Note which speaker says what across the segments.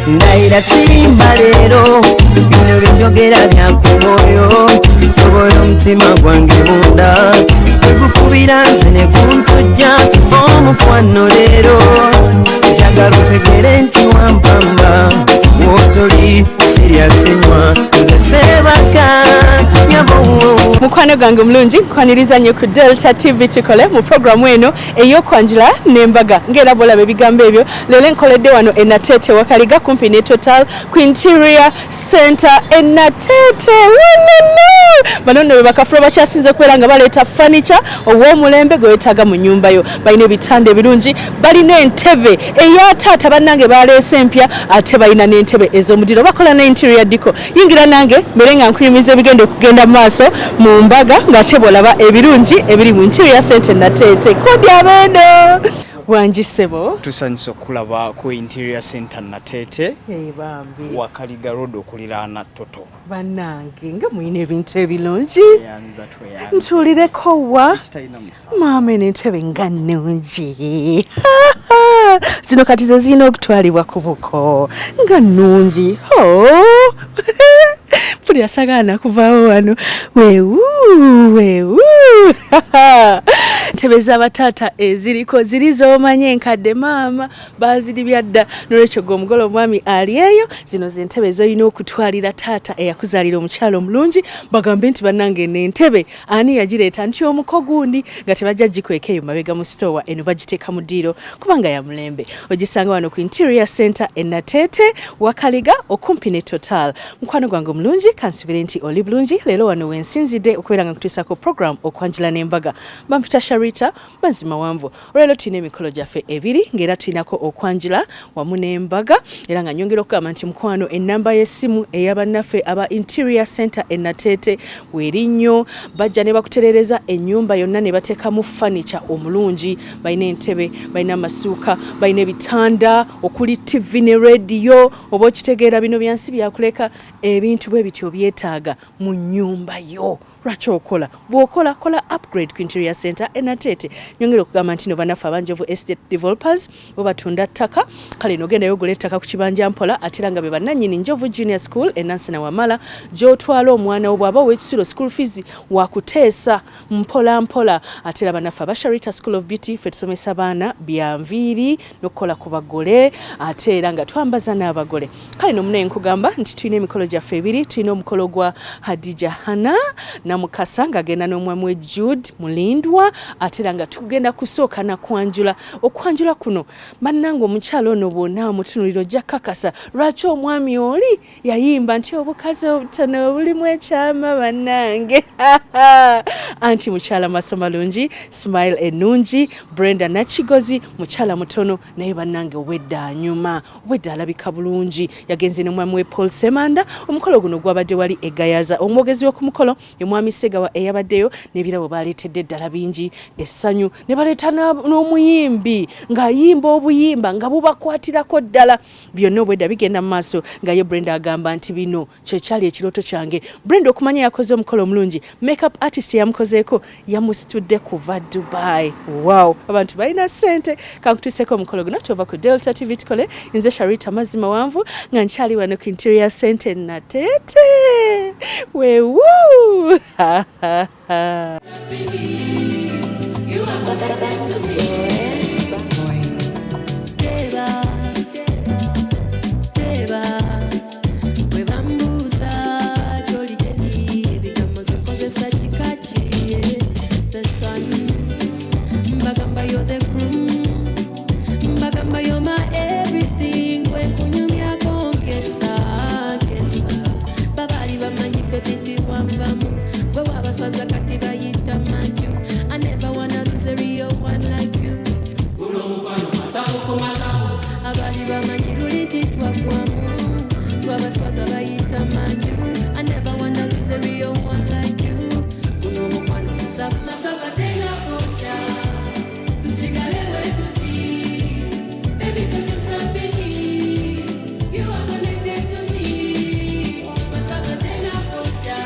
Speaker 1: Ndaira sirimba lero bino byogera byankumoyo toboyo mtima gwange munda ekukubira nze ne kuntujja omukwano lero njagala otegere nti wampamba wotoli siryasenywa nze sebaka
Speaker 2: mukwano gwange mulungi nkwaniriza nnyo ku Delta TV tukole mu programu eno ey'okwanjula n'embaga ng'era bw'olaba ebigambo ebyo leero nkoledde wano e Nateete Wakaliga kumpi ne Total ku Interior Center e Nateete. Bano nno bakafula bakyasinze kubeera nga baleeta furniture ow'omulembe gwe weetaaga mu nnyumba yo. Balina ebitanda ebirungi, balina entebe eya taata bannange baleese empya ate balina n'entebe ez'omudiro bakola ne interior decor. Yingira nange mbere nga nkuyimiza ebigenda okugenda mu maaso mu mbaga ng'ate bw'olaba ebirungi ebiri mu Interior Center Nateete. Kodi abeeno wanjisebo
Speaker 3: tusanyisa okulaba ku Interior Center Nateete
Speaker 2: bambi
Speaker 3: Wakaliga Road okuliraana Toto.
Speaker 2: Bannange nga muyina ebintu ebirungi ntulireko wa maama n'entebe nga nnungi zino kati ze zirina okutwalibwa ku buko nga nnungi mpulira sagaana kuvaawo wano wewu ntebe z'abataata eziriko ziri z'omanye enkadde maama baaziribya dda n'olwekyo gwe omugole omwami ali eyo zino z'entebe z'olina okutwalira taata eyakuzaalira omukyalo omulungi bagambe nti bannange n'entebe ani yagireeta nti omuko gundi nga tebajja gikweka eyo mabega mu sitowa eno bagiteeka mu ddiiro kubanga ya mulembe. Ogisanga wano ku Interior Center e Nateete Wakaliga okumpi ne Total. Mukwano gwange omulungi kansubire nti oli bulungi leero wano wensinzidde okubeera nga nkutuusako program okwanjula n'embaga. Bampita Sharita mazima wanvu. Olwaleero tulina emikolo gyaffe ebiri ng'era tulinako okwanjula wamu n'embaga era nga nyongera okugamba nti mukwano ennamba y'essimu ey'abannaffe aba Interior Center e Nateete weeri nnyo bajja ne bakuterereza ennyumba yonna ne bateekamu furniture omulungi. Balina entebe, balina amasuuka, balina ebitanda okuli TV ne radio oba okitegeera bino byansi byakuleka ebintu bwe bityo byetaaga mu nnyumba yo. Lwaki okola bw'okola kola upgrade ku Interior Center e Nateete. Nyongera okugamba nti no bannaffe abanjovu estate developers bo batunda ttaka kale nogendayo ogula ettaka ku kibanja mpola ate era nga be bannannyini Njovu Junior School e Nansana Wamala gy'otwala omwana wo bw'aba ow'ekisulo school fees wakuteesa mpola mpola ate era bannaffe aba Sharita School of Beauty ffe tusomesa baana bya nviiri n'okukola ku bagole ate era nga twambaza n'abagole. Kale no munaye nkugamba nti tulina emikolo gyaffe ebiri. Tulina omukolo gwa Hadija Hana na Mukasa ng'agenda n'omwami we Jude Mulindwa ate era nga tugenda kusooka na kwanjula. Okwanjula kuno bannange omukyalo ono bwonna amutunulira ojja kakasa lwaki omwami oli yayimba nti obukazi obutono obulimu ekyama bannange anti mukyala maso malungi Smile ennungi Brenda Nakigozi mukyala mutono naye bannange obwedda anyuma obwedda alabika bulungi yagenze n'omwami we Paul Semanda. Omukolo guno gwabadde wali egayaza omwogezi w'okumukolo Mwami Segawa eyabaddeyo n'ebirabo baleetedde ddala bingi essanyu ne baleeta n'omuyimbi ng'ayimba obuyimba nga bubakwatirako ddala byonna obwedda bigenda mu maaso nga ye Brenda agamba nti bino kyekyali ekirooto kyange. Brenda okumanya yakoze omukolo omulungi makeup artist yamukozeeko yamusitudde kuva Dubai. Wow abantu balina ssente kankutuuseko omukolo guno tova ku Delta TV tukole nze Sharita mazima wanvu nga nkyali wano ku Interior Center Nateete wewu ha ha ha.
Speaker 4: I never wanna lose a real one like you. Abali bamanyiruliti twagwamu twabaswaza bayita manju. I never wanna lose a real one like you. Kuno mukwano masaba tenga kocha tusigale wetuti baby tuju sabini you are connected to me masaba tenga kocha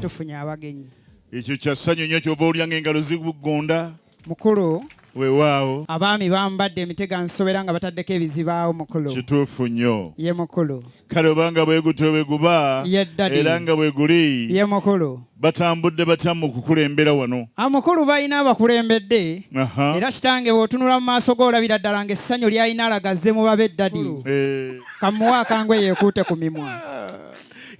Speaker 5: tufunye abagenyi.
Speaker 6: Ekyo kya ssanyu nnyo ky'oba olyanga engalo zigugonda.
Speaker 5: Mukulu.
Speaker 6: Weewaawo.
Speaker 5: Abaami bambadde emitega nsobera nga bataddeko ebizibaawo mukulu.
Speaker 6: Kituufu nnyo.
Speaker 5: Ye mukulu.
Speaker 6: Kale obanga bwe gutyo bwe guba. Era nga bwe guli.
Speaker 5: Ye mukulu.
Speaker 6: Batambudde batya mu kukulembera wano.
Speaker 5: Amukulu balina abakulembedde. Era kitange bw'otunula mu maaso g'olabira ddala ng'essanyu ly'alina alagazze mu babe ddadi. Kamuwa akangwe yeekuute ku mimwa.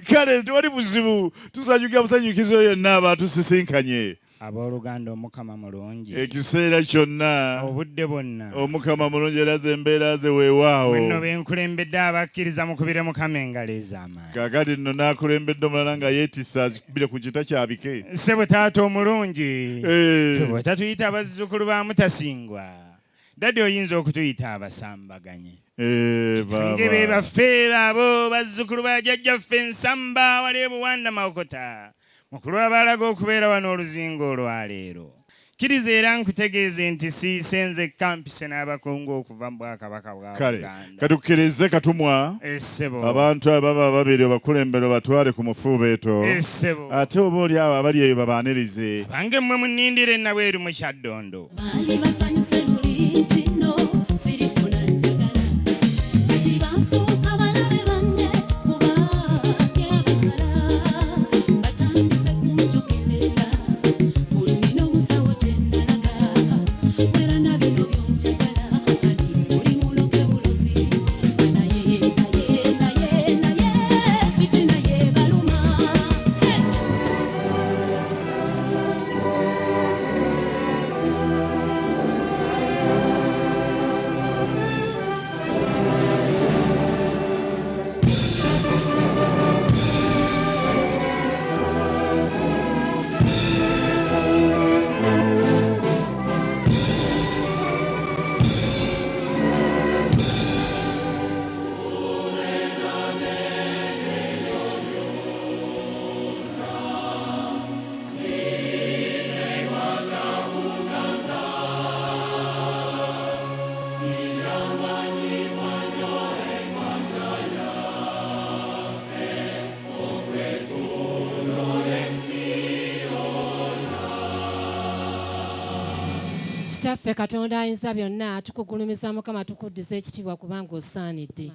Speaker 6: Kale tewali buzibu. Tusanyukira busanyukizo yonna abatusisinkanye.
Speaker 7: Abooluganda Omukama mulungi.
Speaker 6: Ekiseera kyonna.
Speaker 7: Obudde bwonna.
Speaker 6: Omukama mulungi era ze embeera ze weewaawo.
Speaker 7: Wenno benkulembedde abakkiriza mukubire Mukama engalo ez'amaanyi.
Speaker 6: Kaakati nno n'akulembedde omulala nga yeetisse azikubire ku kita kyabike.
Speaker 7: Ssebo taata omulungi. Bwe tatuyita abazzukulu ba mutasingwa. Dadi oyinza okutuyita abasambaganye. Kitange be baffe abo bazzukulu ba jjajjaffe ensamba wali ebuwanda Mawokota. Mukulu abalaga okubeera wano oluzingo olwaleero. Kkiriza era nkutegeeze nti siisenze kampise n'abakungu okuva mu Bwakabaka bwa Buganda.
Speaker 6: Katukkirize katumwa. Abantu ababa babiri bakulembere batwale ku mufuubeeto. Ate oba oli abo abali eyo babaanirize.
Speaker 7: Bange mmwe munnindire nabweru mu Kyaddondo.
Speaker 8: Kitaffe Katonda ayinza byonna tukugulumiza Mukama tukuddiza ekitiibwa kubanga osaanidde.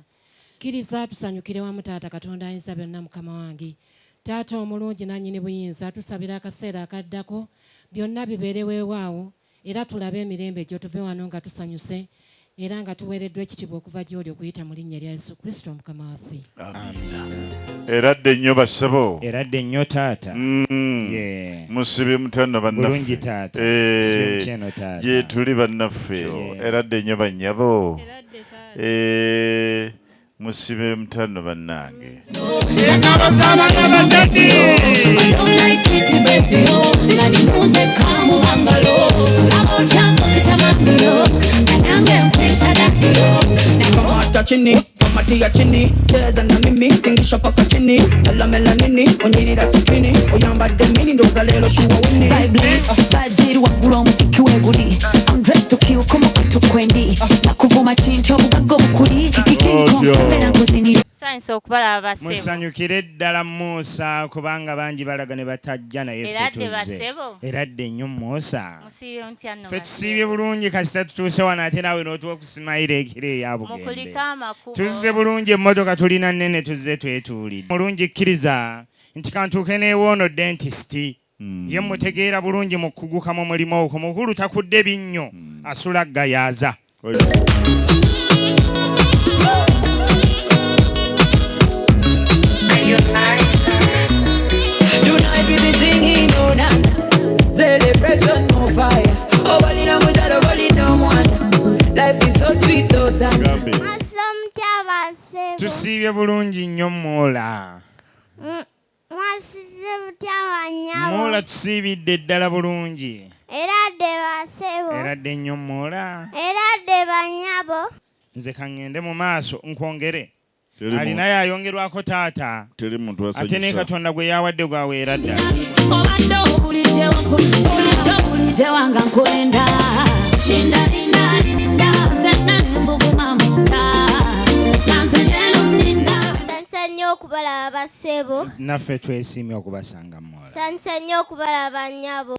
Speaker 8: Kkiriza tusanyukire wamu Taata Katonda ayinza byonna Mukama wange. Taata omulungi nannyini buyinza tusabira akaseera akaddako byonna bibeere weewaawo era tulabe emirembe gyo tuve wano nga tusanyuse era nga tuweereddwa ekitiibwa okuva gy'oli okuyita mu linnya lya Yesu Kristo Mukama waffe.
Speaker 6: Eradde nnyo bassebo.
Speaker 7: Eradde nnyo taata.
Speaker 6: Musibe mutano bannaffe.
Speaker 7: Bulungi taata. Musibe mutano taata.
Speaker 6: Gye tuli bannaffe. Eradde nnyo bannyabo. Musibe mutano bannange.
Speaker 9: Chini, tomatia chini, cheza na mimi, tingisha paka chini, mela nini, onyirira sipini, oyamba demini, ndoza lelo shuwa wini.
Speaker 10: Vibes ziri wagula muziki weguli, I'm dressed to kill, kuma kutu kwendi, nakuvuma chincho bugago bukuli, King Kong sabera nkuzini.
Speaker 11: Science okubala abasebo.
Speaker 7: Musanyukire ddala Musa kubanga bangi balaga ne batajja naye ffe tuzze.
Speaker 11: Eradde basebo.
Speaker 7: Eradde nnyo Musa.
Speaker 11: Musiibye mutya nno.
Speaker 7: Ffe tusiibye bulungi kasita tutuuse wano ate naawe n'otuwa okusimayira ekire eya Bugembe.
Speaker 11: Mukulika amakubo.
Speaker 7: Tuzze bulungi emmotoka tulina nnene tuzze twetuulidde. Mulungi kkiriza nti kantuuke n'ewoono dentist. Ye mutegeera bulungi mu kuguka mu mulimu ogwo. Mukulu takudde binnyo asula gayaaza.
Speaker 9: Tonight we be singing on celebration on fire. Oh, bali na mujalo bali na mwana. Life is so sweet, oh sana.
Speaker 7: Tusiibye bulungi nnyo Moola. Moola tusiibidde ddala bulungi.
Speaker 12: Eradde basebo.
Speaker 7: Eradde nnyo Moola.
Speaker 12: Eradde banyabo.
Speaker 7: Nze kaŋŋende mu maaso nkwongere. Alinaye ayongerwako taata.
Speaker 6: Teri muntu asanyusa.
Speaker 7: Ate ne Katonda gwe yawadde gwaweera ddala.
Speaker 10: Obadde obulidde obulidde wanga nkwenda. Linda linda linda zenna mbuguma munda.
Speaker 12: Nnyo okubala abasebo.
Speaker 7: Naffe twesiimye okubasanga Moola.
Speaker 12: Nsanyuse nnyo okubalaba nnyabo.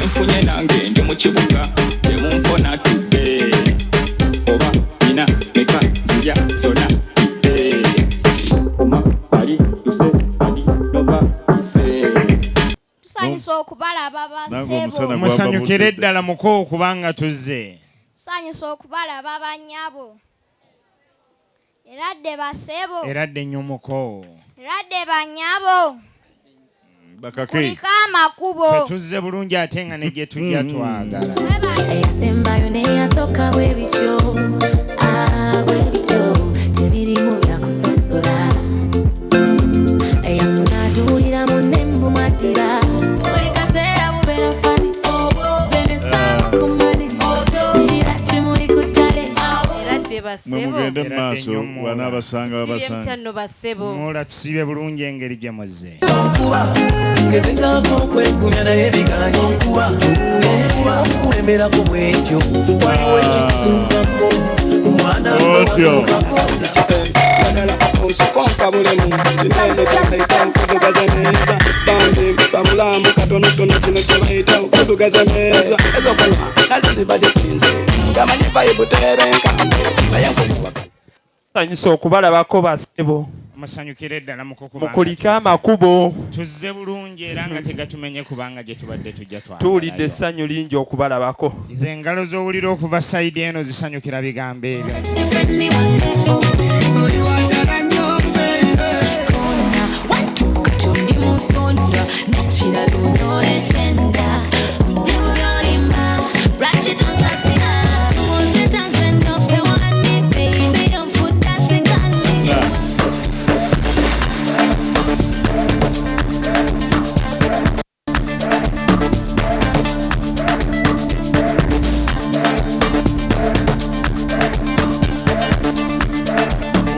Speaker 13: Enfunye nange ndi mu kibuga temunfona tudde oba nina meka nzija zona
Speaker 12: Tusanyuse okubalaba bassebo.
Speaker 7: Musanyukire ddala muko kubanga tuzze.
Speaker 12: Tusanyuse okubalaba bannyabo. Eradde bassebo.
Speaker 7: Eradde nnyo muko.
Speaker 12: Eradde bannyabo. Kuliko amakubo.
Speaker 7: Tuzze bulungi ate nga ne gye tujja twagala.
Speaker 10: Eyasembayo n'eyasooka bwe bityo bwe bityo tebirimu byakusosola eyafuna aduulira munne mumumatira buli kaseera bubeera fani zenesanga ku mani era kimuli ku ttale
Speaker 6: mugende mu maaso wanaabasanga babasanga
Speaker 7: muula tusibe bulungi engeri gye muzze
Speaker 1: ngezezaako okwegumya naye bigaanye okuba okulemerako bwekyo waliwo ekikusuukako omwana
Speaker 14: Konka bulemu kinene kyakaita nkudugaza neza bambi bamulamu katonotono kino kyebayita okudugaza neza ezokola nazo zibadde tinze gamanyi vayibutere enkambe naye nkuliwa
Speaker 15: sanyusa okubalabako bassebo
Speaker 7: musanyukire ddala
Speaker 15: mukulike amakubo
Speaker 7: tuzze bulungi era nga tegatumenye kubanga gye tubadde tujja twagala
Speaker 15: tuwulidde essanyu lingi okubalabako
Speaker 7: ize engalo z'owulira okuva sayidi eno zisanyukira bigambo ebyo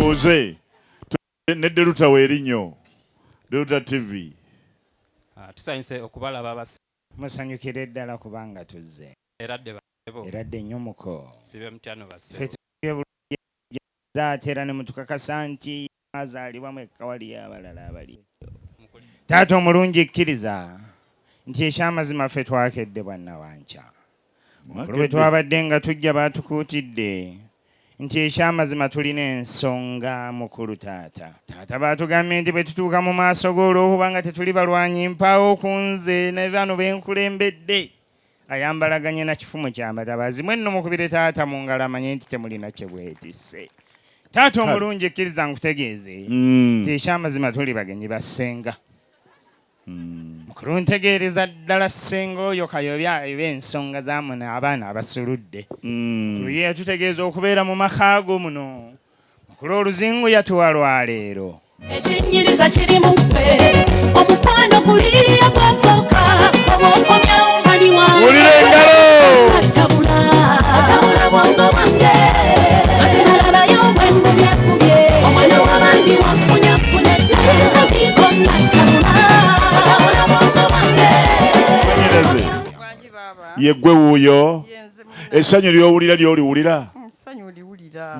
Speaker 6: buuze ne Deruta weerinyo Deruta TV
Speaker 16: tusanyuse okubalaba bas
Speaker 7: musanyukire ddala kubanga tuzze eradde nnyo muko
Speaker 16: sibe mtyano basse
Speaker 7: zaatera ne mutukakasa nti azaalibwa mwekka wali abalala abali taata omulungi kkiriza nti ekyamazima ffe twakedde bwanna wanca mukulu bwe twabadde nga tujja baatukuutidde nti ekyamazima tulina ensonga mukulu taata baatugambye nti bwe tutuuka mu maaso g'olwokubanga tetuli balwanyi mpaawo ku nze ne bano benkulembedde ayambalaganye na kifumu ky'amatabazi mwenno mukubire taata mu ngalo amanye nti temulina kye bwetisse taata omulungi ekkiriza nkutegeeze nti ekyamazima tuli bagenyi bassenga mukulu ntegeereza ddala ssenga oyo kayobya ayoba ensonga zamuna abaana abasuludde mukulu ye yatutegeeza okubeera mu makaago muno mukulu oluzingu yatuwa lwaleero
Speaker 10: ekinyiriza kiri mu ffe omukwano guliya gwasooka obukomya omaliwa
Speaker 6: wulira engalo
Speaker 10: atabula bwongo bwange asinalabayo bwendu byakubye omwana w'abandi wafunyafunedde abikonna tabula atabula bwongo bwange
Speaker 6: yeggwe wuuyo essanyu ly'owulira ly'oliwulira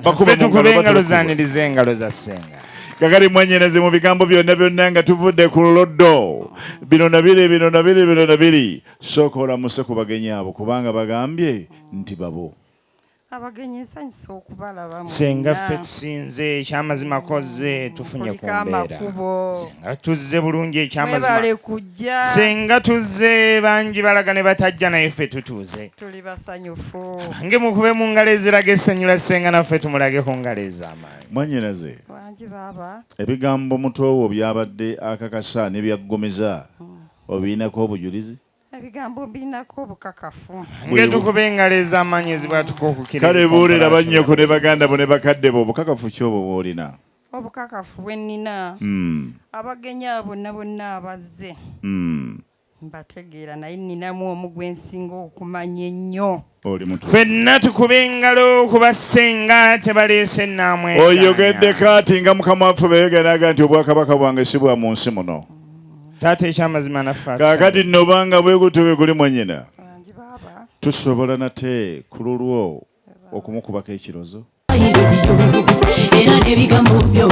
Speaker 7: ffe tukube engalo zaaniriza engalo za ssenga
Speaker 6: kakali mwenyereze mu bigambo byonna nga tuvudde ku loddo bino nabiri sooka olamuse ku bagenyi abo kubanga bagambye nti babo
Speaker 17: abagenyi nsanyusa okubalaba
Speaker 7: senga ffe tusinze ekyamazima kozze tufunye ku mbeera senga tuzze bulungi ekyamazima senga tuzze bangi balaga ne batajja naye ffe tutuuze
Speaker 17: tuli basanyufu
Speaker 7: nge mukube mu ngalo eziraga essanyu senga naffe tumulage ku ngalo ez'amaanyi
Speaker 6: mwanyeraze
Speaker 17: wangi baba
Speaker 6: ebigambo mutoowo byabadde akakasa n'ebyaggomeza obiinako obujulizi
Speaker 17: ebigambo binako obukakafu
Speaker 7: nge tukube engalo ez'amaanyi ezibwatuka okukira
Speaker 6: kale buulira bannyoko ne baganda bo ne bakadde bo obukakafu ki obwo bw'olina
Speaker 17: obukakafu bwe nnina abagenyi abo bonna abazze mbategeera naye nninamu omu gwe nsinga okumanya ennyo
Speaker 7: ffenna tukube engalo kubassenga tebaleese nnamwe
Speaker 6: oyogedde kaati nga mukama waffe beyegenaga nti obwakabaka bwange si bwa mu nsi muno
Speaker 7: taata ekyamazima naffe
Speaker 6: kaakati nno obanga bwe gutyo bwe guli mwennyina tusobola nate ku lulwo okumukubako ekirozo
Speaker 10: era n'ebigambo byo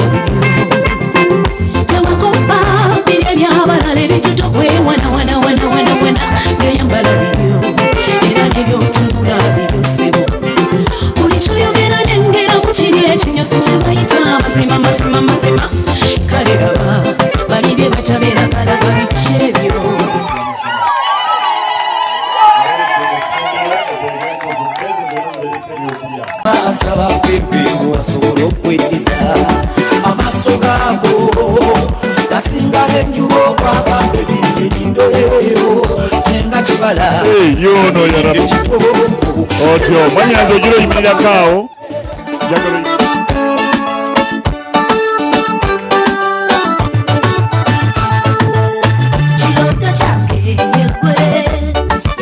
Speaker 10: tewakopa biri ebyabalala ebituto kwewana byeyambala bibyo era n'ebyotunula bibyo ssebo buli kyoyogera nengera ku kiri ekinyosi kye bayita mazima kale raba bali bye bacabeeragalaga biki ebyo
Speaker 1: asaba pepe wasobola okweddiza amaaso gaabo gasinga enjuba okwagambe binyendoleyo senga kibala
Speaker 6: yono yarabu otyo mwanyazo ogiro yimirirako
Speaker 10: kiroto kyange yegwe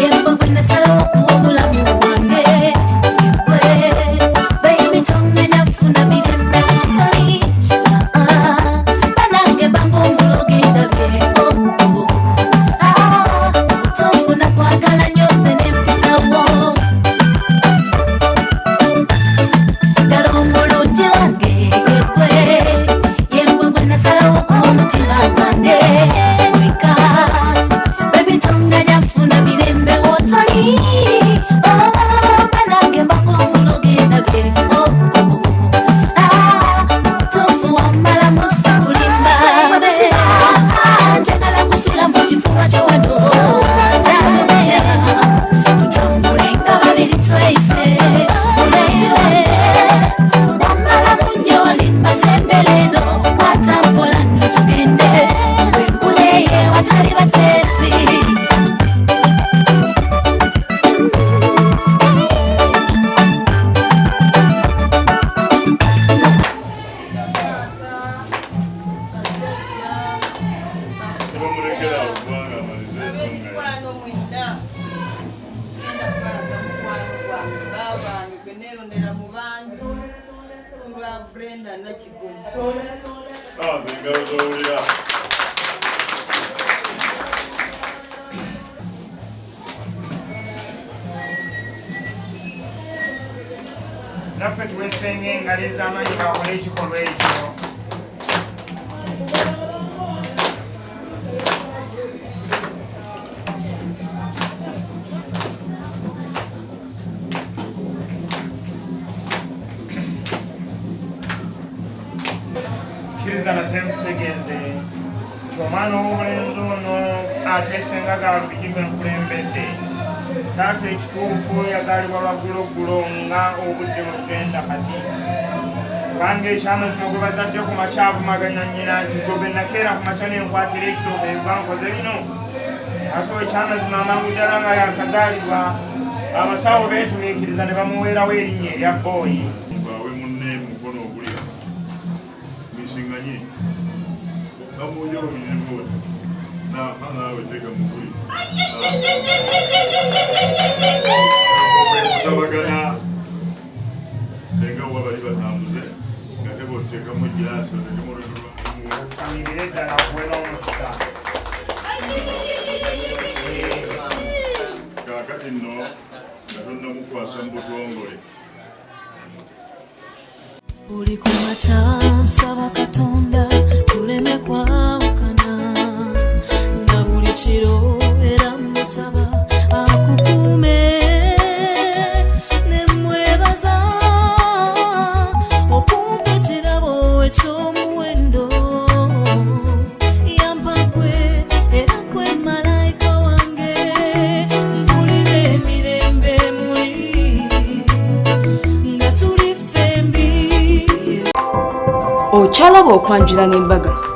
Speaker 10: yembo gwe nasalawo okuwa obulamu bwange
Speaker 7: naffe tuwesenga engalo ez'amaanyi bakole ekikolwa ekyo kkiriza nate nkutegeeze nti omwana ow'obulenzi ono ateesenga gaalubigirwe nkulembedde taata ekituufu yagaalibwa lwagguloggulo nga obudde bwe tugenda kati kubanga ekyamazima gwe bazadde ku makyavumaganya nnyina nti gwe bwe nakeera ku makya nenkwatira ekitooka ebyankoze bino ate ekyamazima amangu ddala nga yakazaalibwa abasawo beetumiikiriza ne bamuweerawo erinnya erya booyi
Speaker 6: bawe munne mukono ogulya misinganye amuoyo obinyemboota naawe teeka mukuli kutabagana senga wa bali batambuze nga teboteekamu egiraasi
Speaker 7: otekemufamirire ddala kuwera omukisa
Speaker 6: kaakati nno nga tonnamukwasa mu butongole
Speaker 10: buli ku makya nsaba katonda tuleme kwawukana na buli kiro era musaba akukuume ne mwebaza okumpa ekirabo eky'omuwendo yampa gwe era gwe malayika wange mpulira emirembe muli nga tuli fembi okyalaba okwanjula n'embaga